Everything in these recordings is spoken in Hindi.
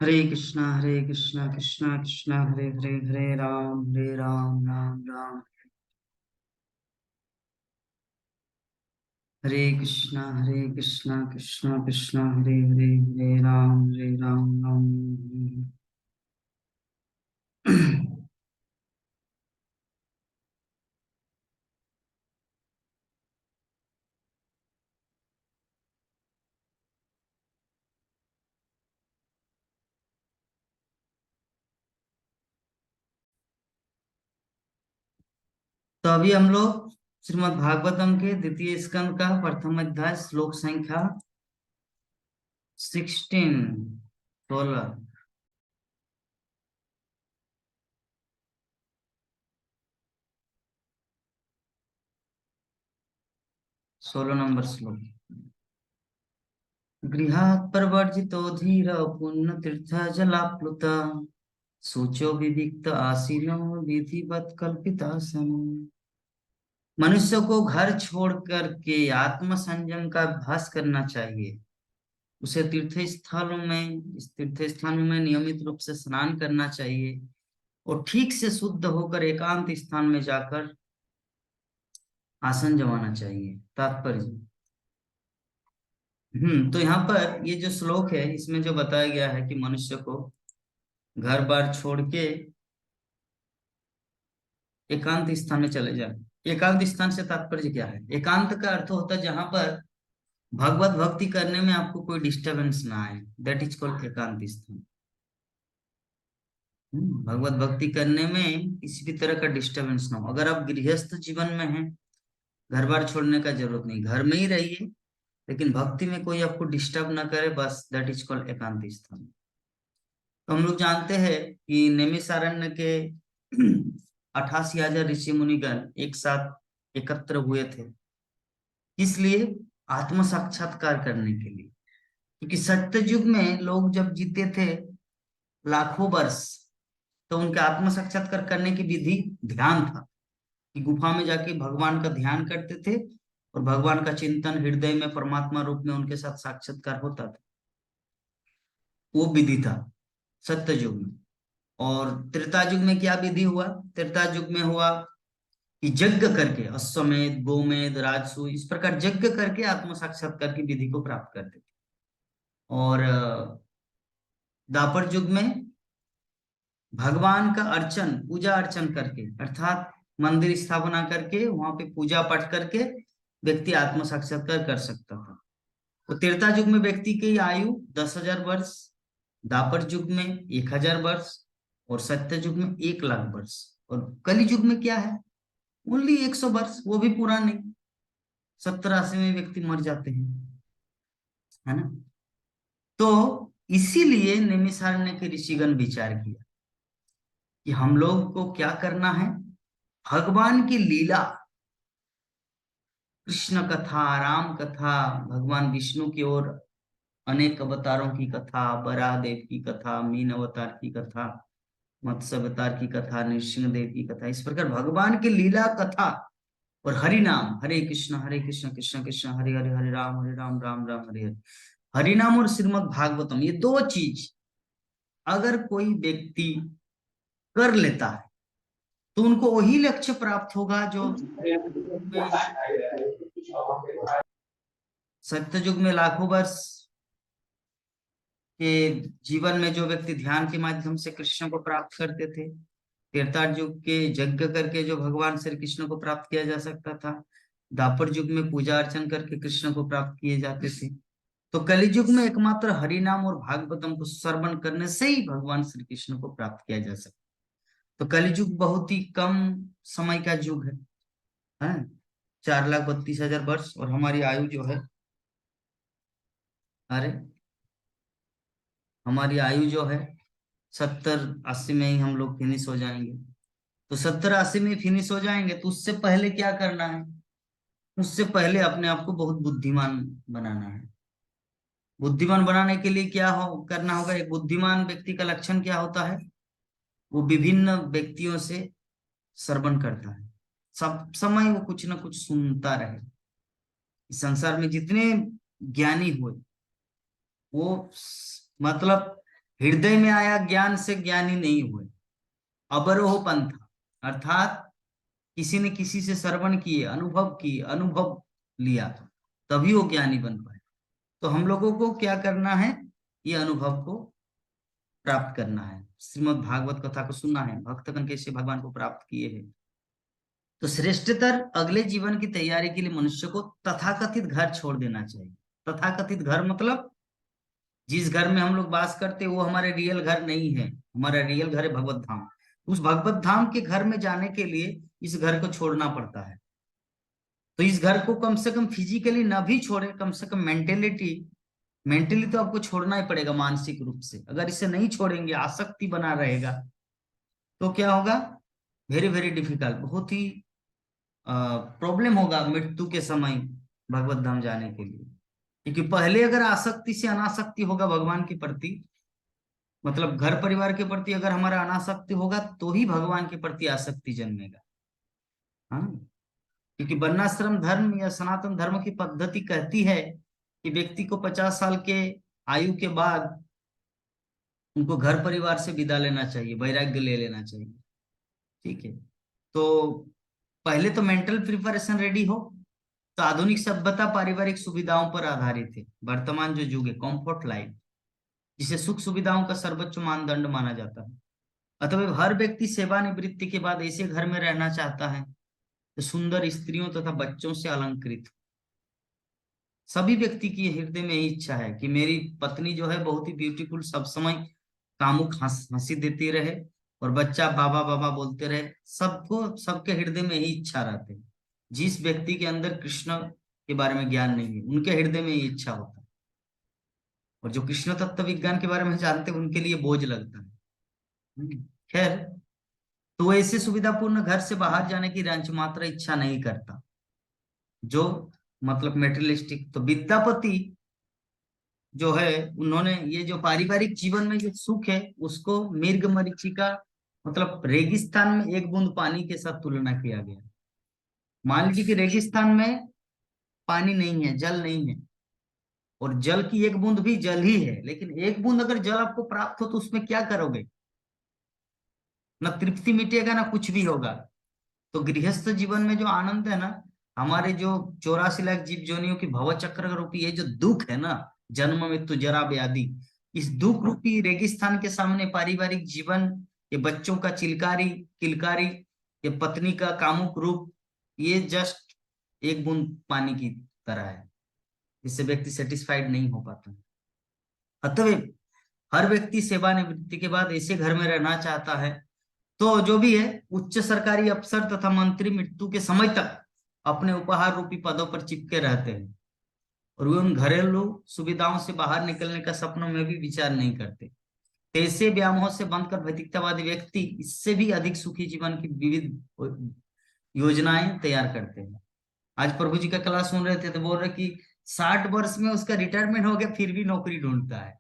हरे कृष्णा कृष्णा कृष्णा हरे हरे, हरे राम राम राम। हरे कृष्णा कृष्णा कृष्णा हरे हरे, हरे राम राम राम। तो अभी हम लोग श्रीमद् भागवतम के द्वितीय स्कंद का प्रथम अध्याय श्लोक संख्या 16। 16। 16 नंबर श्लोक। गृहात् प्रवर्जितो धीर पुण्य तीर्थ जलाप्लुत सोचो विविक्त आसीनो विधिवत कल्पितासन। मनुष्य को घर छोड़ करके आत्म संयम का अभ्यास करना चाहिए। उसे तीर्थ स्थलों में इस तीर्थ स्थानों में नियमित रूप से स्नान करना चाहिए और ठीक से शुद्ध होकर एकांत स्थान में जाकर आसन जमाना चाहिए। तात्पर्य। तो यहाँ पर ये जो श्लोक है इसमें जो बताया गया है कि मनुष्य को घर बार छोड़ के एकांत स्थान में चले जाए। एकांत स्थान से तात्पर्य क्या है? एकांत का अर्थ होता है जहां पर भगवत भक्ति करने में आपको कोई डिस्टरबेंस ना आए, दैट इज कॉल्ड एकांत स्थान। भगवत भक्ति करने में किसी भी तरह का डिस्टरबेंस ना हो। अगर आप गृहस्थ जीवन में हैं, घर बार छोड़ने का जरूरत नहीं, घर में ही रहिए, लेकिन भक्ति में कोई आपको डिस्टर्ब ना करे, बस दैट इज कॉल्ड एकांत स्थान। तो हम लोग जानते हैं कि नैमिषारण्य के 88,000 ऋषि मुनिगण एक साथ एकत्र हुए थे। इसलिए आत्म साक्षात्कार करने के लिए, क्योंकि सत्य युग में लोग जब जीते थे लाखों वर्ष, तो उनके आत्म साक्षात्कार करने की विधि ध्यान था कि गुफा में जाके भगवान का ध्यान करते थे और भगवान का चिंतन हृदय में परमात्मा रूप में उनके साथ साक्षात्कार होता था। वो विधि था सत्य युग में। और त्रेता युग में क्या विधि हुआ? त्रेता युग में हुआ कि यज्ञ करके, अश्वमेध गोमेध राजसू इस प्रकार यज्ञ करके आत्म साक्षात्कार की विधि को प्राप्त करते थे। और द्वापर युग में भगवान का अर्चन पूजा अर्चन करके, अर्थात मंदिर स्थापना करके वहां पे पूजा पाठ करके व्यक्ति आत्म साक्षात्कार कर सकता था। तो त्रेता युग में व्यक्ति की आयु 10,000 वर्ष, द्वापर युग में 1,000 वर्ष और सत्य युग में 1,00,000 वर्ष। और कलि युग में क्या है? ओनली 100 वर्ष, वो भी पूरा नहीं, 70-80 में व्यक्ति मर जाते हैं, है ना। तो इसीलिए नैमिषारण्य के ऋषिगण विचार किया कि हम लोग को क्या करना है। भगवान की लीला, कृष्ण कथा, राम कथा, भगवान विष्णु की ओर अनेक अवतारों की कथा, बराह देव की कथा, मीन अवतार की कथा, मत्स्य अवतार की कथा, नृसिंह देव की कथा, इस प्रकार भगवान की लीला कथा और हरि नाम, हरे कृष्ण कृष्ण कृष्ण हरे हरे, हरे राम राम राम हरे हरे, हरि नाम और श्रीमद् भागवतम, ये दो चीज अगर कोई व्यक्ति कर लेता है तो उनको वही लक्ष्य प्राप्त होगा जो सत्य युग में लाखों वर्ष के जीवन में जो व्यक्ति ध्यान के माध्यम से कृष्ण को प्राप्त करते थे, त्रेता युग के यज्ञ करके जो भगवान श्री कृष्ण को प्राप्त किया जा सकता था, द्वापर युग में पूजा अर्चन करके कृष्ण को प्राप्त किए जाते थे, तो कलि युग में एकमात्र हरि नाम और भागवतम को श्रवण करने से ही भगवान श्री कृष्ण को प्राप्त किया जा सकता। तो कलि युग बहुत ही कम समय का युग है 4,32,000 वर्ष, और हमारी आयु जो है, अरे हमारी आयु जो है 70-80 में ही हम लोग फिनिश हो जाएंगे। तो 70-80 में फिनिश हो जाएंगे, तो उससे पहले क्या करना है? उससे पहले अपने आप को बहुत बुद्धिमान बनाना है। बुद्धिमान बनाने के लिए क्या करना होगा? एक बुद्धिमान व्यक्ति का लक्षण क्या होता है? वो विभिन्न व्यक्तियों से श्रवण करता है, सब समय वो कुछ ना कुछ सुनता रहे। इस संसार में जितने ज्ञानी हुए वो मतलब हृदय में आया ज्ञान से ज्ञानी नहीं हुए, अबरोह पंथा, अर्थात किसी ने किसी से श्रवण किए, अनुभव लिया, तभी वो ज्ञानी बन पाए। तो हम लोगों को क्या करना है, ये अनुभव को प्राप्त करना है, श्रीमद् भागवत कथा को सुनना है, भक्तगण कैसे भगवान को प्राप्त किए हैं। तो श्रेष्ठतर अगले जीवन की तैयारी के लिए मनुष्य को तथाकथित घर छोड़ देना चाहिए। तथाकथित घर मतलब जिस घर में हम लोग वास करते हैं वो हमारे रियल घर नहीं है, हमारा रियल घर है भगवत धाम। उस भगवत धाम के घर में जाने के लिए इस घर को छोड़ना पड़ता है। तो इस घर को कम से कम फिजिकली ना भी छोड़े, कम से कम मेंटली तो आपको छोड़ना ही पड़ेगा, मानसिक रूप से। अगर इसे नहीं छोड़ेंगे, आसक्ति बना रहेगा, तो क्या होगा, वेरी वेरी डिफिकल्ट, बहुत ही प्रॉब्लम होगा मृत्यु के समय भगवत धाम जाने के लिए। क्योंकि पहले अगर आसक्ति से अनासक्ति होगा भगवान के प्रति, मतलब घर परिवार के प्रति अगर हमारा अनासक्ति होगा, तो ही भगवान के प्रति आसक्ति जन्मेगा। हाँ, क्योंकि वर्णाश्रम धर्म या सनातन धर्म की पद्धति कहती है कि व्यक्ति को 50 साल के आयु के बाद उनको घर परिवार से विदा लेना चाहिए, वैराग्य ले लेना चाहिए। ठीक है, तो पहले तो मेंटल प्रिपरेशन रेडी हो। तो आधुनिक सभ्यता पारिवारिक सुविधाओं पर आधारित है। वर्तमान जो युग है, कंफर्ट लाइफ, जिसे सुख सुविधाओं का सर्वोच्च मानदंड माना जाता है। अतः हर व्यक्ति सेवानिवृत्ति के बाद ऐसे घर में रहना चाहता है तो सुंदर स्त्रियों तथा बच्चों से अलंकृत। सभी व्यक्ति की हृदय में यही इच्छा है कि मेरी पत्नी जो है बहुत ही ब्यूटीफुल, सब समय कामुक हंसी देती रहे और बच्चा बाबा बाबा बोलते रहे। सबको, सबके हृदय में यही इच्छा रहती है। जिस व्यक्ति के अंदर कृष्ण के बारे में ज्ञान नहीं है, उनके हृदय में ये इच्छा होता है। और जो कृष्ण तत्व विज्ञान के बारे में जानते हैं, उनके लिए बोझ लगता है। खैर, तो ऐसे सुविधापूर्ण घर से बाहर जाने की रंच मात्र इच्छा नहीं करता, जो मतलब मेटेरियलिस्टिक। तो विद्यापति जो है, उन्होंने ये जो पारिवारिक जीवन में जो सुख है, उसको मृग मरीचिका, मतलब रेगिस्तान में एक बूंद पानी के साथ तुलना किया गया। मान लीजिए कि रेगिस्तान में पानी नहीं है, जल नहीं है, और जल की एक बूंद भी जल ही है, लेकिन एक बूंद अगर जल आपको प्राप्त हो तो उसमें क्या करोगे, ना तृप्ति मिटेगा ना कुछ भी होगा। तो गृहस्थ जीवन में जो आनंद है ना, हमारे जो 84 लाख जीव जोनियों की भव चक्र रूपी ये जो दुख है ना, जन्म मृत्यु जरा व्याधि, इस दुख रूपी रेगिस्तान के सामने पारिवारिक जीवन, ये बच्चों का चिलकारी किलकारी, ये पत्नी का कामुक रूप, ये जस्ट एक बूंद पानी की तरह है। इससे व्यक्ति सेटिस्फाइड नहीं हो पाता। अतः हर व्यक्ति सेवानिवृत्ति के बाद ऐसे घर में रहना चाहता है। तो जो भी है, उच्च सरकारी अफसर तथा मंत्री मृत्यु के समय तक अपने उपहार रूपी पदों पर चिपके रहते हैं, और वे उन घरेलू सुविधाओं से बाहर निकलने का सपनों में भी विचार नहीं करते। ऐसे व्यामोह से बंधकर भौतिकतावादी व्यक्ति इससे भी अधिक सुखी जीवन की विविध योजनाएं तैयार करते हैं। आज प्रभु जी का क्लास सुन रहे थे तो बोल रहे कि 60 वर्ष में उसका रिटायरमेंट हो गया, फिर भी नौकरी ढूंढता है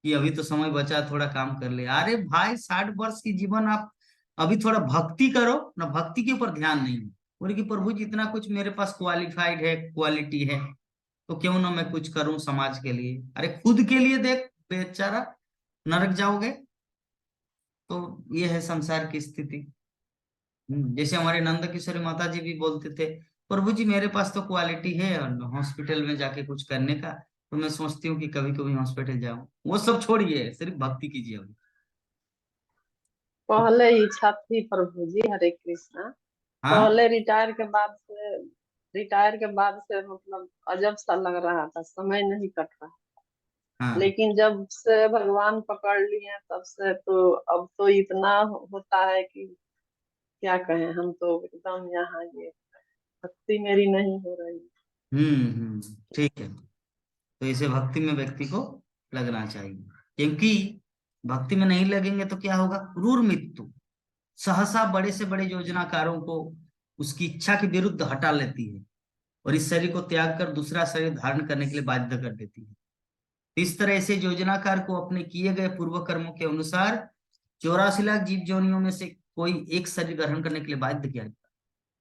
कि अभी तो समय बचा, थोड़ा काम कर ले। अरे भाई, 60 वर्ष की जीवन आप अभी थोड़ा भक्ति करो ना, भक्ति के ऊपर ध्यान नहीं है। बोले कि प्रभु जी इतना कुछ मेरे पास क्वालिफाइड है, क्वालिटी है, तो क्यों ना मैं कुछ करूं समाज के लिए। अरे खुद के लिए देख बेचारा, नरक जाओगे। तो ये है संसार की स्थिति। जैसे हमारे नंद किशोरी माता जी भी बोलते थे, प्रभु जी मेरे पास तो क्वालिटी है और हॉस्पिटल में जाके कुछ करने का, तो मैं सोचती हूँ कि कभी कभी हॉस्पिटल जाऊं। वो सब छोड़िए, सिर्फ भक्ति कीजिए अभी। पहले इच्छा थी प्रभु जी, हरे कृष्णा। हाँ पहले रिटायर के बाद से मतलब अजब सा लग रहा था, समय नहीं कट रहा। हाँ लेकिन जब से भगवान पकड़ लिए तब से तो अब तो इतना होता है कि क्या कहें। हम तो एकदम यहाँ ये भक्ति मेरी नहीं हो रही। ठीक है। तो इसे भक्ति में व्यक्ति को लगना चाहिए, क्योंकि भक्ति में नहीं लगेंगे तो क्या होगा, क्रूर मृत्यु सहसा बड़े से बड़े योजनाकारों को उसकी इच्छा के विरुद्ध हटा लेती है और इस शरीर को त्याग कर दूसरा शरीर धारण करने के लिए बाध्य कर देती है। इस तरह से योजनाकार को अपने किए गए पूर्व कर्मों के अनुसार 84 लाख जीव जोनियों में से कोई एक शरीर ग्रहण करने के लिए बाध्य किया जाता है।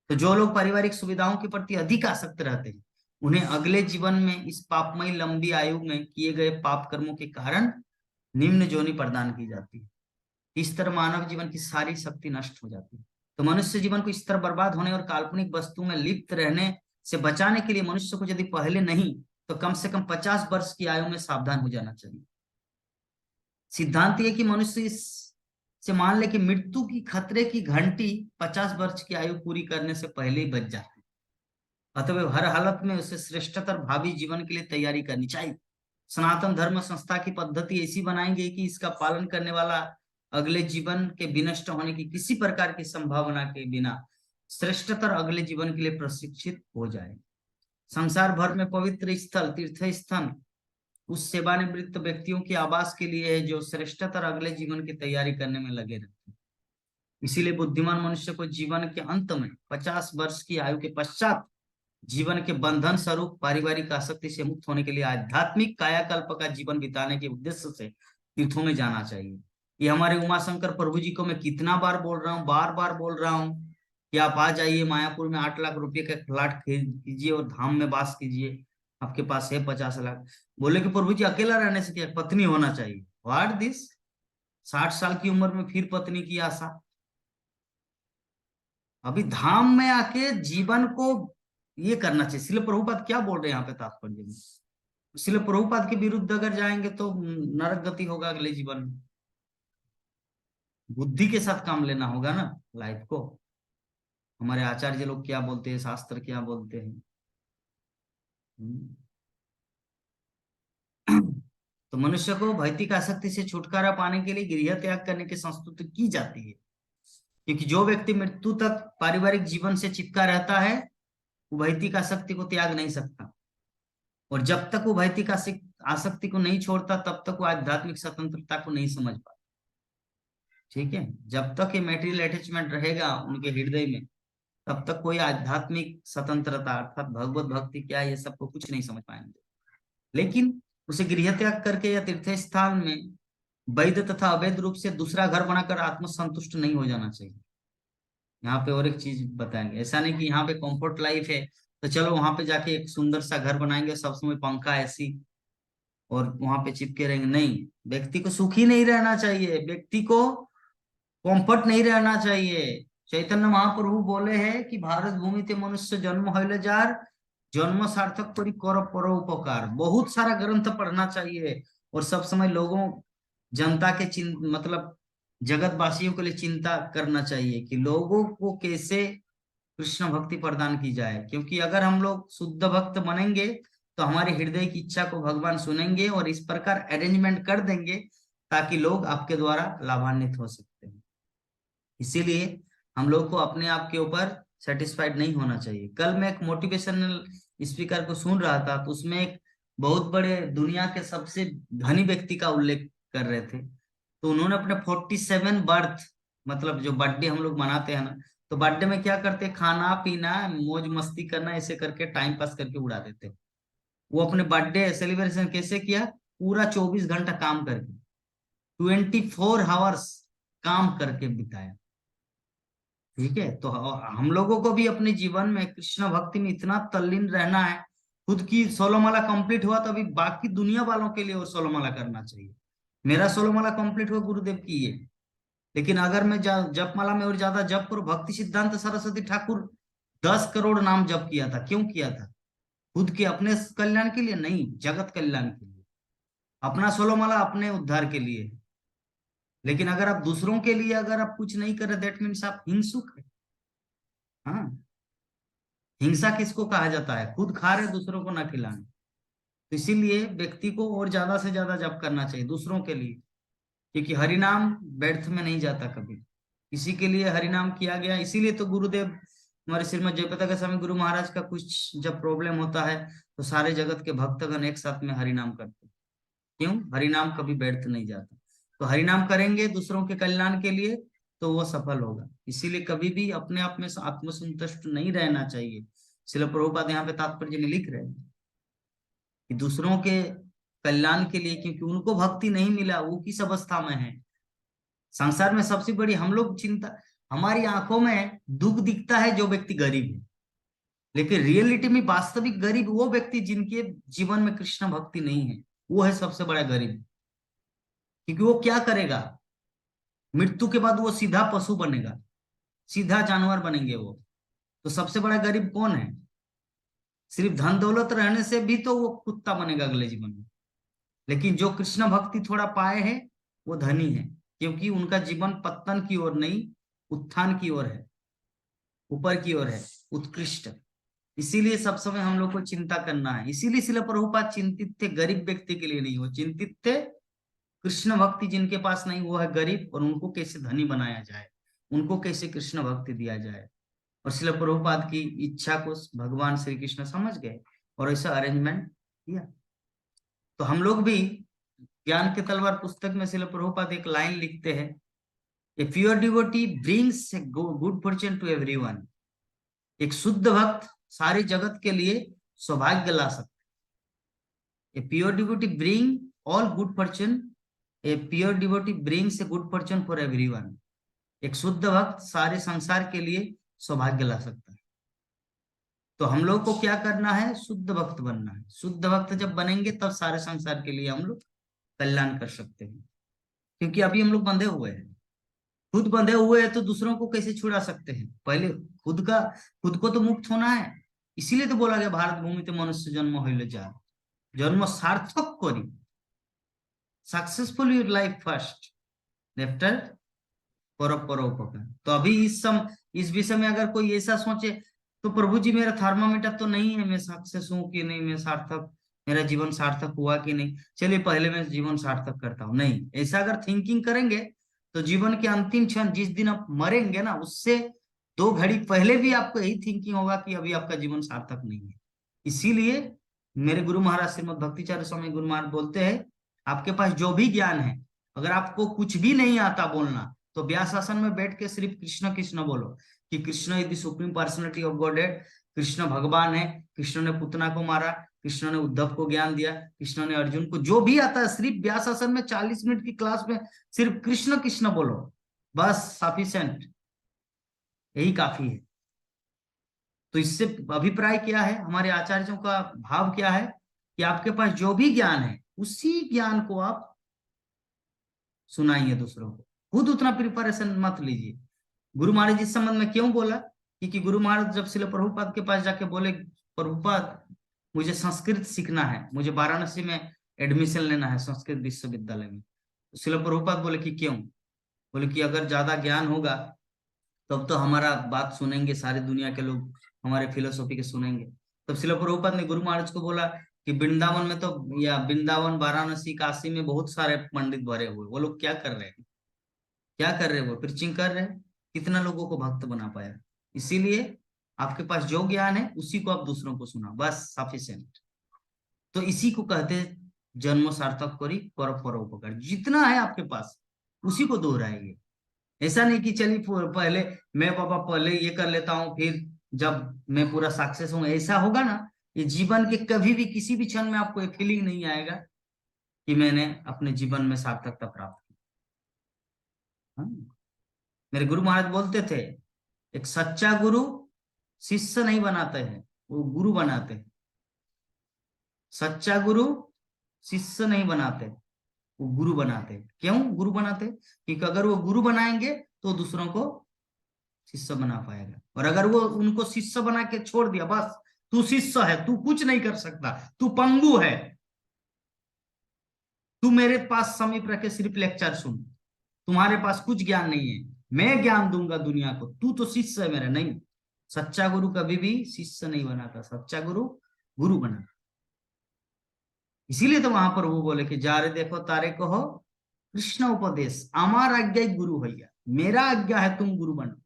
तो जो लोग पारिवारिक सुविधाओं के प्रति अधिक आसक्त रहते हैं, उन्हें अगले जीवन में इस पापमयी लंबी आयु में किए गए पाप कर्मों के कारण निम्न जोनि प्रदान की जाती है। इस तरह मानव जीवन की सारी शक्ति नष्ट हो जाती है। तो मनुष्य जीवन को इस तरह बर्बाद होने और काल्पनिक वस्तु में लिप्त रहने से बचाने के लिए मनुष्य को यदि पहले नहीं तो कम से कम 50 वर्ष की आयु में सावधान हो जाना चाहिए। सिद्धांत ये कि मनुष्य इस से मान ले कि मृत्यु की खतरे की घंटी 50 वर्ष की आयु पूरी करने से पहले ही बज जाती है। अतः हर हालत में उसे श्रेष्ठतर भावी जीवन के लिए तैयारी करनी चाहिए। सनातन धर्म संस्था की पद्धति ऐसी बनाएंगे कि इसका पालन करने वाला अगले जीवन के विनष्ट होने की किसी प्रकार की संभावना के बिना श्रेष्ठतर अगले जीवन के लिए प्रशिक्षित हो जाए। संसार भर में पवित्र स्थल तीर्थ स्थल उस सेवानिवृत्त व्यक्तियों के आवास के लिए है जो श्रेष्ठतर अगले जीवन की तैयारी करने में लगे रहते हैं। इसीलिए बुद्धिमान मनुष्य को जीवन के अंत में 50 वर्ष की आयु के पश्चात जीवन के बंधन स्वरूप पारिवारिक आसक्ति से मुक्त होने के लिए आध्यात्मिक कायाकल्प का जीवन बिताने के उद्देश्य से तीर्थों में जाना चाहिए। ये हमारे उमाशंकर प्रभु जी को मैं कितना बार बोल रहा हूँ, बार बार बोल रहा हूँ कि आप आ जाइए मायापुर में 8 लाख रुपए का फ्लैट कीजिए और धाम में वास कीजिए, आपके पास है 50 लाख। बोले कि प्रभु जी अकेला रहने से क्या, पत्नी होना चाहिए। व्हाट दिस, 60 साल की उम्र में फिर पत्नी की आशा। अभी धाम में आके जीवन को ये करना चाहिए। शिल प्रभुपाद क्या बोल रहे हैं यहाँ पे तात्पर्य में, शिल प्रभुपाद के विरुद्ध अगर जाएंगे तो नरक गति होगा अगले जीवन में। बुद्धि के साथ काम लेना होगा ना लाइफ को। हमारे आचार्य लोग क्या बोलते हैं, शास्त्र क्या बोलते हैं। तो मनुष्य को भौतिक आसक्ति से छुटकारा पाने के लिए गृह त्याग करने की संस्तुति की जाती है, क्योंकि जो व्यक्ति मृत्यु तक पारिवारिक जीवन से चिपका रहता है वो भौतिक आसक्ति को त्याग नहीं सकता, और जब तक वो भौतिक आसक्ति को नहीं छोड़ता तब तक वो आध्यात्मिक स्वतंत्रता को नहीं समझ पाता। ठीक है, जब तक ये मेटेरियल अटैचमेंट रहेगा उनके हृदय में तब तक कोई आध्यात्मिक स्वतंत्रता अर्थात भगवत भक्ति क्या है ये सबको कुछ नहीं समझ पाएंगे। लेकिन उसे गृह त्याग करके या तीर्थ स्थान में वैध तथा अवैध रूप से दूसरा घर बनाकर आत्मसंतुष्ट नहीं हो जाना चाहिए। यहाँ पे और एक चीज बताएंगे, ऐसा नहीं कि यहाँ पे कंफर्ट लाइफ है तो चलो वहां पे जाके एक सुंदर सा घर बनाएंगे, सब समय पंखा एसी और वहां पे चिपके रहेंगे। नहीं, व्यक्ति को सुखी नहीं रहना चाहिए, व्यक्ति को कंफर्ट नहीं रहना चाहिए। चैतन्य महाप्रभु बोले हैं कि भारत भूमि ते मनुष्य जन्म होइले जार, जन्म सार्थक करी कर परो उपकार। बहुत सारा ग्रंथ पढ़ना चाहिए और सब समय लोगों जनता के मतलब जगत वासियों के लिए चिंता करना चाहिए कि लोगों को कैसे कृष्ण भक्ति प्रदान की जाए, क्योंकि अगर हम लोग शुद्ध भक्त बनेंगे तो हमारे हृदय की इच्छा को भगवान सुनेंगे और इस प्रकार अरेंजमेंट कर देंगे ताकि लोग आपके द्वारा लाभान्वित हो सकते हैं। इसीलिए हम लोग को अपने आप के ऊपर सेटिस्फाइड नहीं होना चाहिए। कल मैं एक मोटिवेशनल स्पीकर को सुन रहा था तो उसमें एक बहुत बड़े दुनिया के सबसे धनी व्यक्ति का उल्लेख कर रहे थे। तो उन्होंने अपने 47 बर्थ, मतलब जो बर्थडे हम लोग मनाते हैं ना, तो बर्थडे में क्या करते हैं, खाना पीना मौज मस्ती करना ऐसे करके टाइम पास करके उड़ा देते। वो अपने बर्थडे सेलिब्रेशन कैसे किया, पूरा 24 घंटा काम करके 24 आवर्स काम करके बिताया। ठीक है, तो हम लोगों को भी अपने जीवन में कृष्ण भक्ति में इतना तल्लीन रहना है। खुद की 16 माला कंप्लीट हुआ तो अभी बाकी दुनिया वालों के लिए और 16 माला करना चाहिए। मेरा 16 माला कंप्लीट हुआ गुरुदेव की ये, लेकिन अगर मैं जप माला में और ज्यादा जप करूं, भक्ति सिद्धांत सरस्वती ठाकुर 10 करोड़ नाम जप किया था। क्यों किया था? खुद के अपने कल्याण के लिए नहीं, जगत कल्याण के लिए। अपना 16 माला अपने उद्धार के लिए। लेकिन अगर आप दूसरों के लिए अगर आप कुछ नहीं कर रहे, दैट मीन्स आप हिंसुक है। हाँ, हिंसा किसको कहा जाता है, खुद खा रहे दूसरों को ना खिलाने। तो इसीलिए व्यक्ति को और ज्यादा से ज्यादा जप करना चाहिए दूसरों के लिए, क्योंकि हरिनाम व्यर्थ में नहीं जाता कभी, किसी के लिए हरिनाम किया गया। इसीलिए तो गुरुदेव हमारे श्रीमद जयप्रकाश गोस्वामी गुरु महाराज का कुछ जब प्रॉब्लम होता है तो सारे जगत के भक्तगण एक साथ में हरिनाम करते हैं। क्यों? हरिनाम कभी व्यर्थ नहीं जाता। तो हरिनाम करेंगे दूसरों के कल्याण के लिए तो वो सफल होगा। इसीलिए कभी भी अपने आप में आत्मसंतुष्ट नहीं रहना चाहिए। श्रील प्रभुपाद यहाँ पे तात्पर्य में लिख रहे हैं कि दूसरों के कल्याण के लिए, क्योंकि उनको भक्ति नहीं मिला, वो किस अवस्था में है। संसार में सबसे बड़ी हम लोग चिंता, हमारी आंखों में दुख दिखता है जो व्यक्ति गरीब है, लेकिन रियलिटी में वास्तविक गरीब वो व्यक्ति जिनके जीवन में कृष्ण भक्ति नहीं है, वो है सबसे बड़ा गरीब। क्योंकि वो क्या करेगा, मृत्यु के बाद वो सीधा पशु बनेगा, सीधा जानवर बनेंगे वो। तो सबसे बड़ा गरीब कौन है? सिर्फ धन दौलत रहने से भी तो वो कुत्ता बनेगा अगले जीवन में। लेकिन जो कृष्ण भक्ति थोड़ा पाए हैं वो धनी है, क्योंकि उनका जीवन पतन की ओर नहीं, उत्थान की ओर है, ऊपर की ओर है, उत्कृष्ट। इसीलिए सब समय हम लोग को चिंता करना है। इसीलिए शिला प्रभुपाद चिंतित थे, गरीब व्यक्ति के लिए नहीं, वो चिंतित थे कृष्ण भक्ति जिनके पास नहीं वो है गरीब, और उनको कैसे धनी बनाया जाए, उनको कैसे कृष्ण भक्ति दिया जाए। और शिला प्रभुपाद की इच्छा को भगवान श्री कृष्ण समझ गए और ऐसा अरेंजमेंट किया। तो हम लोग भी ज्ञान के तलवार पुस्तक में शिला प्रभुपाद एक लाइन लिखते हैं, a pure devotee brings good fortune to everyone. एक शुद्ध भक्त सारे जगत के लिए सौभाग्य ला सकते। ए pure devotee bring all good Fortune, A pure devotee brings a good Fortune for everyone. एक शुद्ध भक्त सारे संसार के लिए सौभाग्य ला सकता है। तो हम लोग को क्या करना है? शुद्ध भक्त बनना है। शुद्ध भक्त जब बनेंगे तब सारे संसार के लिए हम लोग कल्याण कर सकते हैं। क्योंकि अभी हम लोग बंधे हुए हैं, खुद बंधे हुए हैं, तो दूसरों को कैसे छुड़ा सकते हैं? पहले खुद को तो मुक्त होना है। इसीलिए तो बोला गया भारत भूमि ते मनुष्य जन्म होइले जा, जन्म सार्थक करी, successful your life first, after परोपकार। तो अभी इस विषय में अगर कोई ऐसा सोचे तो प्रभु जी मेरा थर्मामीटर तो नहीं है, मैं सक्सेस हूं कि नहीं, मैं सार्थक, मेरा जीवन सार्थक हुआ कि नहीं, चलिए पहले मैं जीवन सार्थक करता हूँ। नहीं, ऐसा अगर थिंकिंग करेंगे तो जीवन के अंतिम क्षण जिस दिन आप मरेंगे ना, उससे 2 घड़ी पहले भी आपको यही थिंकिंग होगा कि अभी आपका जीवन सार्थक नहीं है। इसीलिए मेरे गुरु महाराज श्रीमद भक्तिचार्य स्वामी गुरु महाराज बोलते हैं, आपके पास जो भी ज्ञान है, अगर आपको कुछ भी नहीं आता बोलना, तो व्यास आसन में बैठ के सिर्फ कृष्ण कृष्ण बोलो कि Krishna is the supreme personality of godhead, Krishna भगवान है, कृष्ण ने पुतना को मारा, कृष्ण ने उद्धव को ज्ञान दिया, कृष्ण ने अर्जुन को, जो भी आता है सिर्फ व्यास आसन में 40 मिनट की क्लास में सिर्फ कृष्ण कृष्ण बोलो, बस सफिशिएंट, यही काफी है। तो इससे अभिप्राय क्या है, हमारे आचार्यों का भाव क्या है कि आपके पास जो भी ज्ञान है उसी ज्ञान को आप सुनाइए दूसरों को, खुद उतना प्रिपरेशन मत लीजिए। गुरु महाराज इस संबंध में क्यों बोला? क्योंकि गुरु महाराज जब शिला प्रभुपाद के पास जाके बोले, प्रभुपाद मुझे संस्कृत सीखना है, मुझे वाराणसी में एडमिशन लेना है संस्कृत विश्वविद्यालय में। तो शिला प्रभुपाद बोले कि क्यों? बोले कि अगर ज्यादा ज्ञान होगा तब तो हमारा बात सुनेंगे सारी दुनिया के लोग, हमारे फिलोसॉफी के सुनेंगे। तब शिला प्रभुपाद ने गुरु महाराज को बोला कि वृंदावन में तो, या वृंदावन वाराणसी काशी में बहुत सारे पंडित भरे हुए, वो लोग क्या कर रहे हैं? क्या कर रहे हैं? वो प्रीचिंग कर रहे हैं, कितना लोगों को भक्त बना पाया। इसीलिए आपके पास जो ज्ञान है उसी को आप दूसरों को सुना, बस सफिशिएंट। तो इसी को कहते हैं जन्म सार्थक करी पर परोपकार। जितना है आपके पास उसी को दोहराइए। ऐसा नहीं कि चलिए पहले मैं बाबा पहले ये कर लेता हूँ, फिर जब मैं पूरा सक्सेस हूँ, ऐसा होगा ना, ये जीवन के कभी भी किसी भी क्षण में आपको एक फीलिंग नहीं आएगा कि मैंने अपने जीवन में सार्थकता प्राप्त की। हाँ? मेरे गुरु महाराज बोलते थे, एक सच्चा गुरु शिष्य नहीं बनाते हैं, वो गुरु बनाते हैं। सच्चा गुरु शिष्य नहीं बनाते, वो गुरु बनाते हैं। क्यों गुरु बनाते? क्योंकि अगर वो गुरु बनाएंगे तो दूसरों को शिष्य बना पाएगा, और अगर वो उनको शिष्य बना के छोड़ दिया, बस तू शिष्य है, तू कुछ नहीं कर सकता, तू पंगु है, तू मेरे पास समीप रख के सिर्फ लेक्चर सुन, तुम्हारे पास कुछ ज्ञान नहीं है, मैं ज्ञान दूंगा दुनिया को, तू तो शिष्य है मेरा। नहीं, सच्चा गुरु कभी भी शिष्य नहीं बनाता, सच्चा गुरु गुरु बनाता। इसीलिए तो वहां पर वो बोले कि जा रे देखो तारे कहो कृष्ण उपदेश, अमार आज्ञा ही गुरु भैया, मेरा आज्ञा है तुम गुरु बनो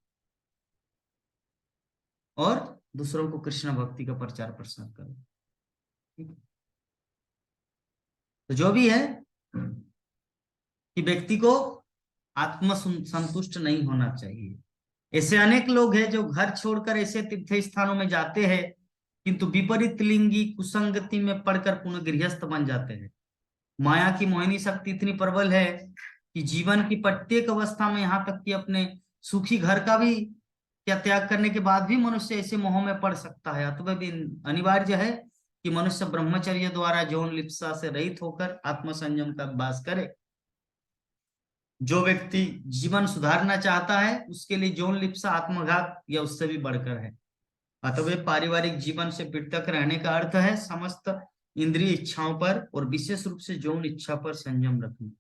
और दूसरों को कृष्ण भक्ति का प्रचार प्रसार करो। ठीक है? तो जो भी है कि व्यक्ति को आत्म संतुष्ट नहीं होना चाहिए। ऐसे अनेक लोग हैं जो घर छोड़कर ऐसे तीर्थ स्थानों में जाते हैं, किंतु विपरीत लिंगी कुसंगति में पड़कर पुनः गृहस्थ बन जाते हैं। माया की मोहिनी शक्ति इतनी प्रबल है कि जीवन की प्रत्येक अवस्था में, यहाँ तक कि अपने सुखी घर का भी क्या त्याग करने के बाद भी मनुष्य ऐसे मोह में पड़ सकता है। अतः भी अनिवार्य है कि मनुष्य ब्रह्मचर्य द्वारा यौन लिप्सा से रहित होकर आत्म संयम का अभ्यास करे। जो व्यक्ति जीवन सुधारना चाहता है उसके लिए यौन लिप्सा आत्मघात या उससे भी बढ़कर है। अतः पारिवारिक जीवन से पृथक रहने का अर्थ है समस्त इंद्रिय इच्छाओं पर और विशेष रूप से यौन इच्छा पर संयम रखना।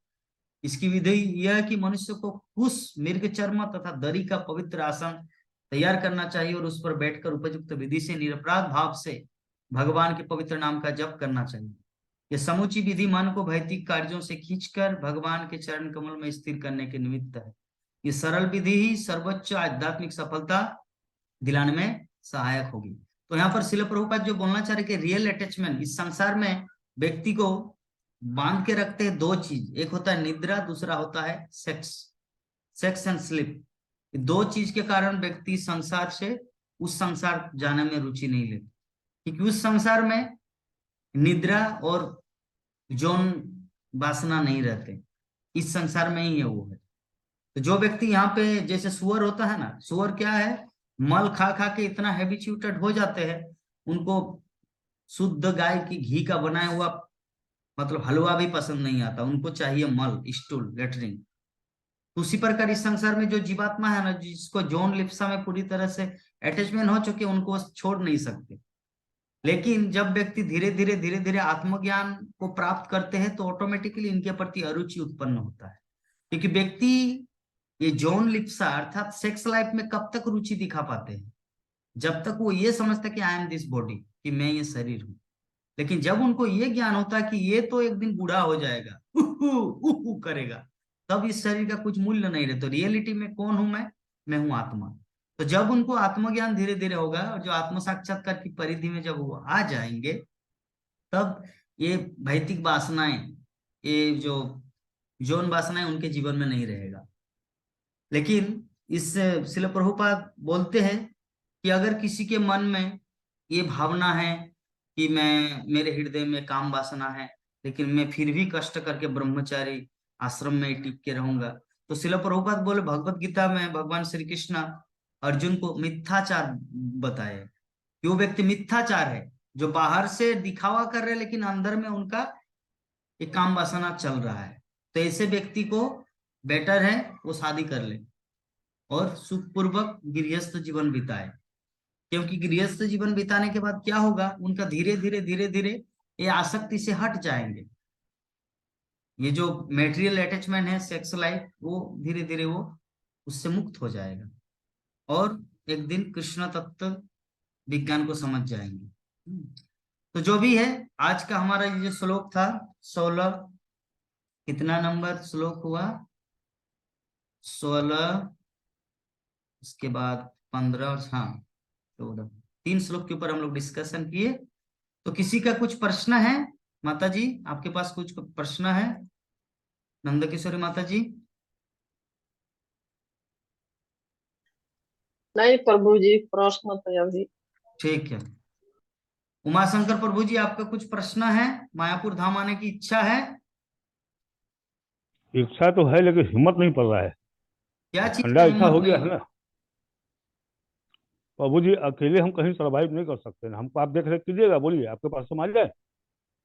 इसकी विधि यह है कि मनुष्य को कुश, मृग चर्म तथा दरी का पवित्र आसन तैयार करना चाहिए और उस पर बैठकर उपयुक्त विधि से निरपराध भाव से भगवान के पवित्र नाम का जप करना चाहिए। यह समूची विधि मन को भौतिक कार्यों से खींचकर भगवान के चरण कमल में स्थिर करने के निमित्त है। ये सरल विधि ही सर्वोच्च आध्यात्मिक सफलता दिलाने में सहायक होगी। तो यहाँ पर शिल प्रभुपाद जो बोलना चाह रहे कि रियल अटैचमेंट, इस संसार में व्यक्ति को बांध के रखते हैं दो चीज, एक होता है निद्रा, दूसरा होता है सेक्स, सेक्स एंड स्लीप। दो चीज के कारण व्यक्ति संसार से उस संसार जाने में रुचि नहीं लेते, क्योंकि उस संसार में निद्रा और यौन वासना नहीं रहते, इस संसार में ही है वो है। तो जो व्यक्ति यहाँ पे जैसे सुअर होता है ना, सुअर क्या है, मल खा खा के इतना हैबिचुएटेड हो जाते हैं, उनको शुद्ध गाय की घी का बनाया हुआ मतलब हलवा भी पसंद नहीं आता, उनको चाहिए मल, स्टूल, लेटरिन। उसी प्रकार इस संसार में जो जीवात्मा है ना, जिसको यौन लिप्सा में पूरी तरह से अटैचमेंट हो चुके, उनको छोड़ नहीं सकते। लेकिन जब व्यक्ति धीरे धीरे आत्मज्ञान को प्राप्त करते हैं तो ऑटोमेटिकली इनके प्रति अरुचि उत्पन्न होता है, क्योंकि व्यक्ति ये यौन लिप्सा अर्थात सेक्स लाइफ में कब तक रुचि दिखा पाते हैं, जब तक वो ये समझता है कि आई एम दिस बॉडी, कि मैं ये शरीर हूं। लेकिन जब उनको ये ज्ञान होता है कि ये तो एक दिन बूढ़ा हो जाएगा, उहु करेगा, तब इस शरीर का कुछ मूल्य नहीं रहता। तो रियलिटी में कौन हूं मैं हूं आत्मा। तो जब उनको आत्मज्ञान धीरे धीरे होगा और जो आत्म साक्षात्कार की परिधि में जब वो आ जाएंगे, तब ये भौतिक वासनाएं, ये जो यौन वासनाएं उनके जीवन में नहीं रहेगा। लेकिन इस शिल प्रभुपाद बोलते हैं कि अगर किसी के मन में ये भावना है कि मेरे हृदय में काम वासना है, लेकिन मैं फिर भी कष्ट करके ब्रह्मचारी आश्रम में टिक के रहूंगा, तो शिल प्रभुपाद बोले भगवत गीता में भगवान श्री कृष्ण अर्जुन को मिथ्याचार बताए कि वो व्यक्ति मिथ्याचार है, जो बाहर से दिखावा कर रहे लेकिन अंदर में उनका एक काम वासना चल रहा है। तो ऐसे व्यक्ति को बेटर है वो शादी कर ले और सुखपूर्वक गृहस्थ जीवन बिताए, क्योंकि गृहस्थ जीवन बिताने के बाद क्या होगा, उनका धीरे धीरे ये आसक्ति से हट जाएंगे। ये जो मेटेरियल अटैचमेंट है सेक्स लाइफ, वो धीरे धीरे वो उससे मुक्त हो जाएगा और एक दिन कृष्ण तत्व विज्ञान को समझ जाएंगे। तो जो भी है, आज का हमारा ये जो श्लोक था 16, कितना नंबर श्लोक हुआ, 16, उसके बाद 15 और हाँ 14, 3 श्लोक के ऊपर हम लोग डिस्कशन किए। तो किसी का कुछ प्रश्न है? माता जी आपके पास कुछ प्रश्न है? नंद किशोरी माता जी। नहीं प्रभु जी, प्रश्न तो अभी। ठीक है। उमाशंकर प्रभु जी आपका कुछ प्रश्न है? मायापुर धाम आने की इच्छा है? इच्छा तो है लेकिन हिम्मत नहीं पड़ रहा है। क्या चीज का ठंडा ऐसा हिम्मत हो गया नहीं? है ना प्रभु जी, अकेले हम कहीं सरवाइव नहीं कर सकते ना। हमको आप देख रेख कीजिएगा, बोलिए आपके पास संभाल जाए।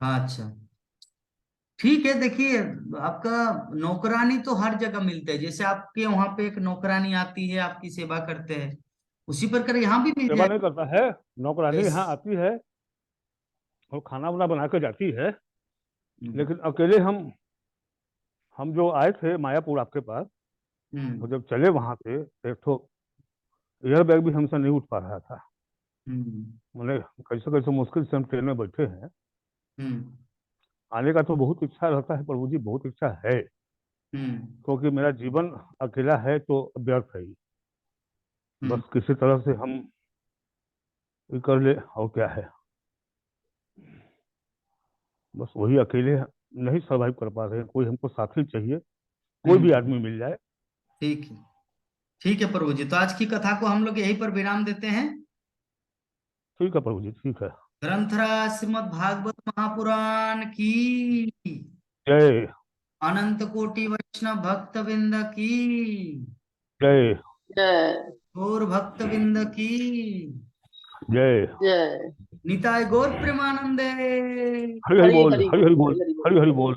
हाँ, अच्छा ठीक है। देखिए, आपका नौकरानी तो हर जगह मिलते हैं, जैसे आपके वहां पे एक नौकरानी आती है आपकी सेवा करते हैं, उसी प्रकार यहाँ भी मिल सेवा जाए। नहीं करता है, नौकरानी यस। यहाँ आती है और खाना वाना बना के जाती है। हम्म। लेकिन अकेले हम जो आए थे मायापुर आपके पास, और हम्म। जब चले वहां से, एक तो एयर बैग भी हमसे नहीं उठ पा रहा था। हम्म। मैंने कैसे कैसे मुश्किल से हम ट्रेन में बैठे हैं। हम्म। आने का तो बहुत इच्छा रहता है प्रभु जी, बहुत इच्छा है, हम्म। क्योंकि मेरा जीवन अकेला है तो व्यर्थ है ही। हम्म। बस किसी तरह से हम ये कर ले, और क्या है। बस वही अकेले नहीं सरवाइव कर पा रहे हैं, कोई हमको साथी चाहिए, कोई भी हम्म। आदमी मिल जाए। ठीक है। ठीक है प्रभु जी, तो आज की कथा को हम लोग यहीं पर विराम देते हैं। ठीक है प्रभु जी, ठीक है। ग्रंथराज श्रीमद् भागवत महापुराण की, जय अनंत कोटि वैष्णव भक्त वृंद की, जय जय गौर भक्त वृंद की, जय। जय। निताय गौर प्रेमानंदे। हरि हरि हरि बोल, हरि हरि बोल, हरि हरि बोल, हरि बोल। हरि हरि बोल।